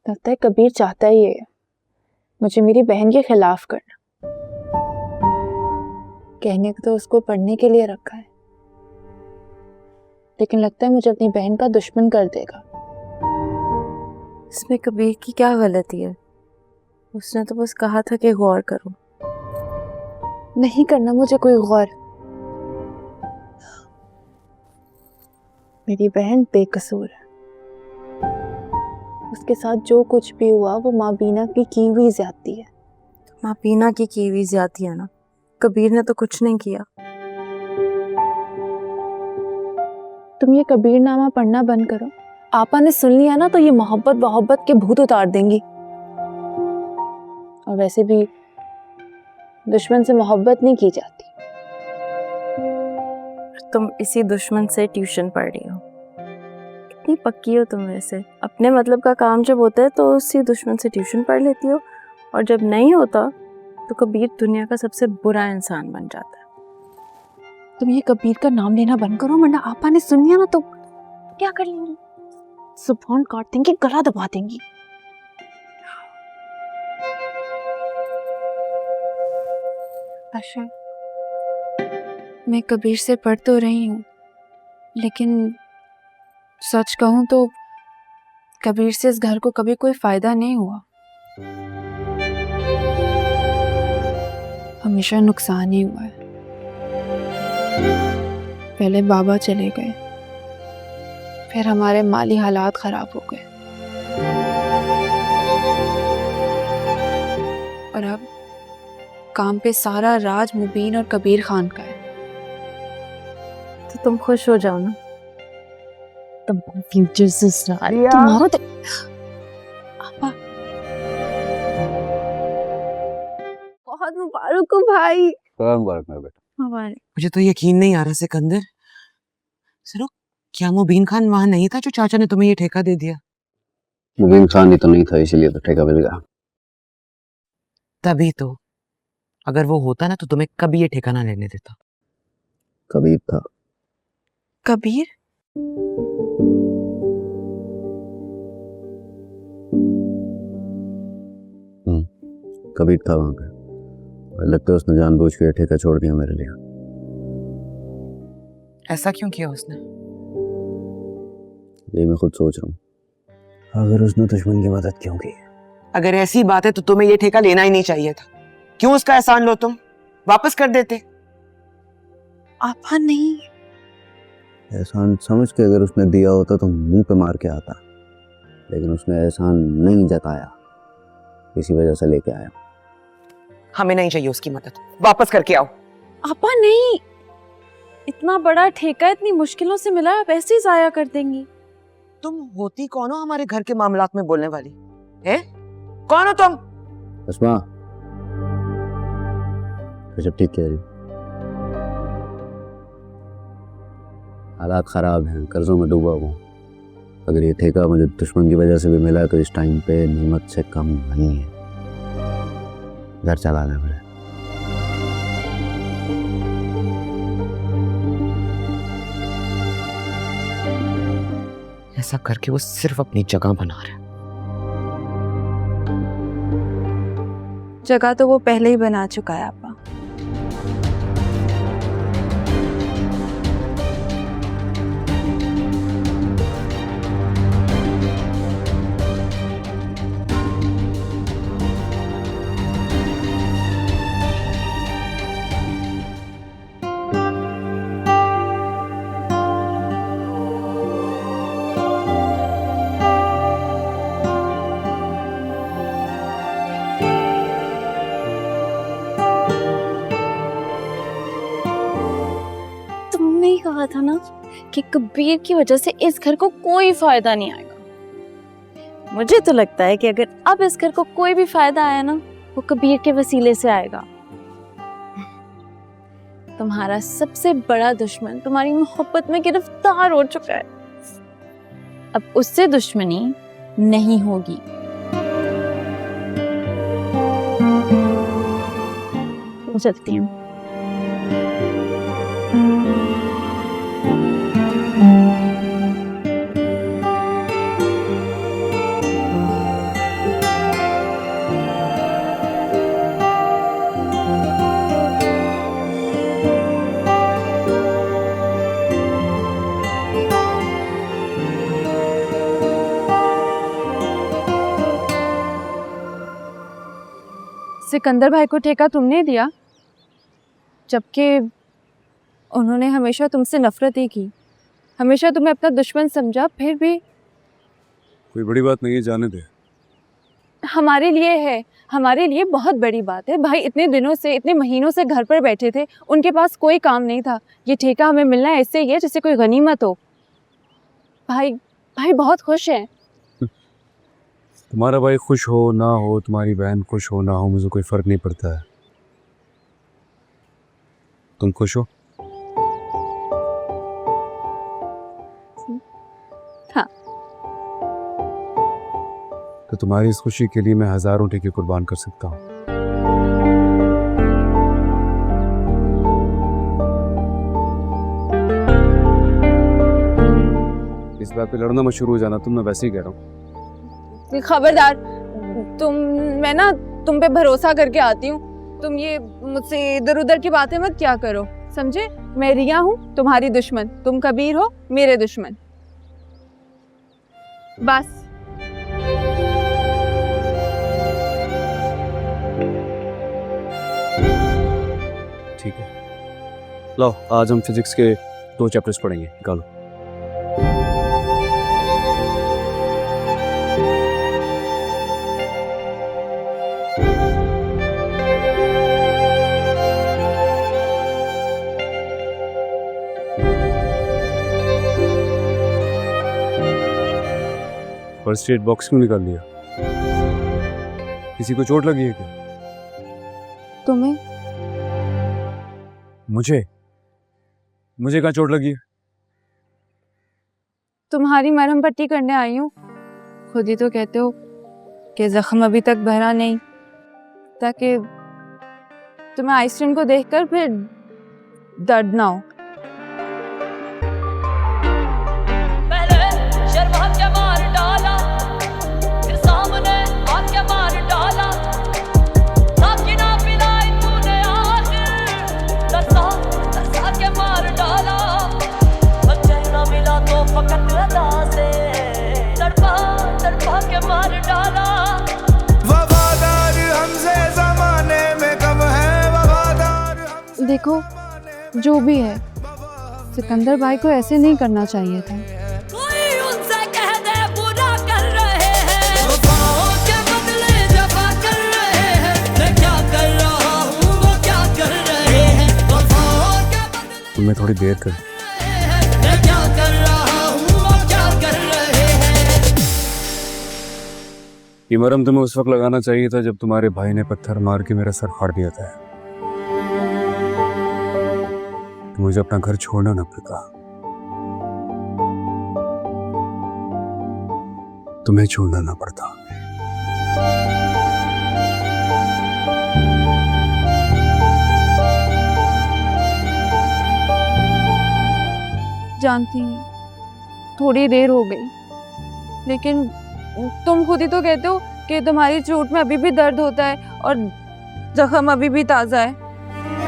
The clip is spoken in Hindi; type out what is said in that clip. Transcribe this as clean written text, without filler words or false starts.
लगता है कबीर चाहता ही है मुझे मेरी बहन के खिलाफ करना। कहने को तो उसको पढ़ने के लिए रखा है, लेकिन लगता है मुझे अपनी बहन का दुश्मन कर देगा। इसमें कबीर की क्या गलती है? उसने तो बस कहा था कि गौर करो। नहीं करना मुझे कोई गौर। मेरी बहन बेकसूर है। उसके साथ जो कुछ भी हुआ वो माँ बीना की हुई ज्यादती है। माँ बीना की हुई ज्यादती है ना, कबीर ने तो कुछ नहीं किया। तुम ये कबीरनामा पढ़ना बंद करो। आपा ने सुन लिया ना तो ये मोहब्बत के भूत उतार देंगी। और वैसे भी दुश्मन से मोहब्बत नहीं की जाती। तुम इसी दुश्मन से ट्यूशन पढ़ रही हो। कितनी पक्की हो तुम वैसे। अपने मतलब का काम जब होता है तो उसी दुश्मन से ट्यूशन पढ़ लेती हो, और जब नहीं होता तो कबीर दुनिया का सबसे बुरा इंसान बन जाता है। तुम ये कबीर का नाम लेना बंद करो, वरना आपा ने सुन लिया ना तो क्या कर लेंगी? जुबान काट देंगी, गला दबा देंगी। अच्छा, मैं कबीर से पढ़ तो रही हूँ, लेकिन सच कहूँ तो कबीर से इस घर को कभी कोई फायदा नहीं हुआ। हमेशा नुकसान ही हुआ है। पहले बाबा चले गए, फिर हमारे माली हालात खराब हो गए, और अब काम पे सारा राज मुबीन और कबीर खान का है। तो तुम खुश हो जाओ ना। तुम फ्यूचर से तुम्हारा आपा बहुत मुबारक हो भाई। मुबारक मेरा बेटा। मुझे तो यकीन नहीं आ रहा सिकंदर। सुनो, क्या मुबीन खान वहां नहीं था जो चाचा ने तुम्हें ये ठेका दे दिया? मुबीन खान ही तो नहीं था, इसीलिए तो ठेका मिल गया। तभी तो, अगर वो होता ना तो तुम्हें कभी ये ठेका ना लेने देता। कबीर था। कबीर? कबीर था वहां पे। लगता है उसने जानबूझ के ठेका छोड़ दिया मेरे लिए। ऐसा क्यों किया उसने? ये मैं खुद सोच रहा हूँ, अगर उसने दुश्मन की मदद क्यों की? अगर ऐसी बात है तो तुम्हें ये ठेका लेना ही नहीं चाहिए था। क्यों उसका एहसान लो, तुम वापस कर देते। आपा नहीं, एहसान समझ के अगर उसने दिया होता तो मुंह पे मार के आता, लेकिन उसने एहसान नहीं जताया, इसी वजह से लेके आया। हमें नहीं चाहिए उसकी मदद, वापस करके आओ। आपा नहीं, इतना बड़ा ठेका इतनी मुश्किलों से मिला, आप ऐसे ही जाया कर देंगी। तुम होती कौन हो हमारे घर के मामलात में बोलने वाली? हैं? कौन हो तुम? अस्मा, सब ठीक कह रही। हालात खराब हैं, कर्जों में डूबा हुआ। अगर ये ठेका मुझे दुश्मन की वजह से भी मिला है तो इस टाइम पे नीमत से कम नहीं है। घर चलाना पड़े। ऐसा करके वो सिर्फ अपनी जगह बना रहा है। जगह तो वो पहले ही बना चुका है आपा। कहा था ना कि कबीर की वजह से इस घर को कोई फायदा नहीं आएगा। मुझे तो लगता है कि अगर अब इस घर को कोई भी फायदा आया ना, वो कबीर के वसीले से आएगा। तुम्हारा सबसे बड़ा दुश्मन तुम्हारी मोहब्बत में गिरफ्तार हो चुका है, अब उससे दुश्मनी नहीं होगी। चलती हूँ। सिकंदर भाई को ठेका तुमने दिया, जबकि उन्होंने हमेशा तुमसे नफरत ही की, हमेशा तुम्हें अपना दुश्मन समझा। फिर भी कोई बड़ी बात नहीं है, जाने दे। हमारे लिए है, हमारे लिए बहुत बड़ी बात है। भाई इतने दिनों से, इतने महीनों से घर पर बैठे थे, उनके पास कोई काम नहीं था। ये ठेका हमें मिलना ऐसे ही है जैसे कोई गनीमत हो। भाई भाई बहुत खुश हैं। तुम्हारा भाई खुश हो ना हो, तुम्हारी बहन खुश हो ना हो, मुझे कोई फर्क नहीं पड़ता है। तुम खुश हो? हाँ। तो तुम्हारी इस खुशी के लिए मैं हजारों ठेके कुर्बान कर सकता हूँ। इस बात पे लड़ना मत शुरू हो जाना तुम, मैं वैसे ही कह रहा हूँ। खबरदार, मैं ना तुम पे भरोसा करके आती हूँ। तुम ये मुझसे इधर उधर की बातें मत क्या करो, समझे? मैं रिया हूँ, तुम्हारी दुश्मन। तुम कबीर हो, मेरे दुश्मन। बस। ठीक है, लो आज हम फिजिक्स के 2 चैप्टर्स पढ़ेंगे, निकालो। फर्स्ट एड बॉक्स क्यों निकाल लिया? किसी को चोट लगी है क्या? तुम्हें? मुझे कहाँ चोट लगी है? तुम्हारी मरहम पट्टी करने आई हूँ। खुद ही तो कहते हो कि जख्म अभी तक भरा नहीं, ताकि तुम्हें आइसक्रीम को देखकर फिर दर्द ना हो। देखो, जो भी है, सिकंदर भाई को ऐसे नहीं करना चाहिए था। कोई उनसे कह दे बुरा कर रहे हैं, वफाओं के बदले जफा कर रहे हैं। मैं क्या कर रहा हूँ, वो क्या कर रहे हैं, वफाओं के बदले तुम्हें थोड़ी देर कर। मैं क्या कर रहा हूँ, वो क्या कर रहे हैं। ये मरहम तुम्हें उस वक्त लगाना चाहिए था जब तुम्हारे भाई ने पत्थर मार के मेरा सर फाड़ दिया था। तो मुझे अपना घर छोड़ना न पड़ता, तुम्हें छोड़ना ना पड़ता। जानती हूँ थोड़ी देर हो गई, लेकिन तुम खुद ही तो कहते हो कि तुम्हारी चोट में अभी भी दर्द होता है और जख्म अभी भी ताज़ा है।